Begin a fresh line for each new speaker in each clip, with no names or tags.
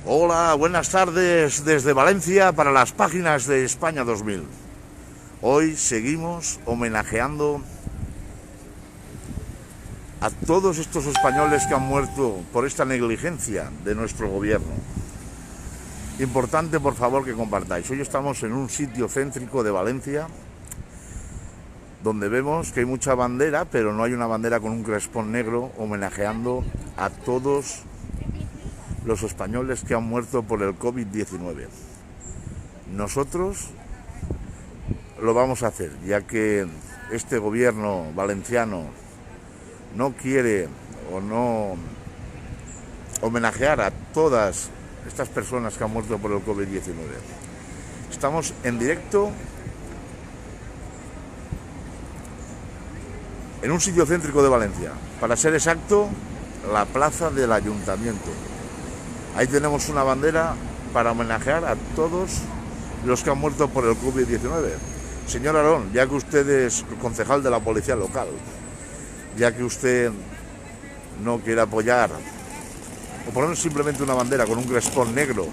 Hola, buenas tardes desde Valencia para las páginas de España 2000. Hoy seguimos homenajeando a todos estos españoles que han muerto por esta negligencia de nuestro gobierno. Importante, por favor, que compartáis. Hoy estamos en un sitio céntrico de Valencia donde vemos que hay mucha bandera, pero no hay una bandera con un crespón negro homenajeando a todos los españoles que han muerto por el COVID-19. Nosotros lo vamos a hacer, ya que este gobierno valenciano no quiere o no homenajear a todas estas personas que han muerto por el COVID-19. Estamos en directo en un sitio céntrico de Valencia, para ser exacto, la plaza del Ayuntamiento. Ahí tenemos una bandera para homenajear a todos los que han muerto por el COVID-19. Señor Arón, ya que usted es concejal de la policía local, ya que usted no quiere apoyar o poner simplemente una bandera con un crespón negro,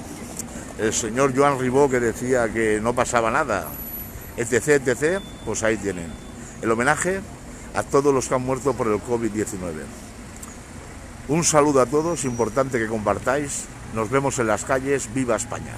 el señor Joan Ribó, que decía que no pasaba nada, etc., etc., pues ahí tienen el homenaje a todos los que han muerto por el COVID-19. Un saludo a todos, importante que compartáis. Nos vemos en las calles. ¡Viva España!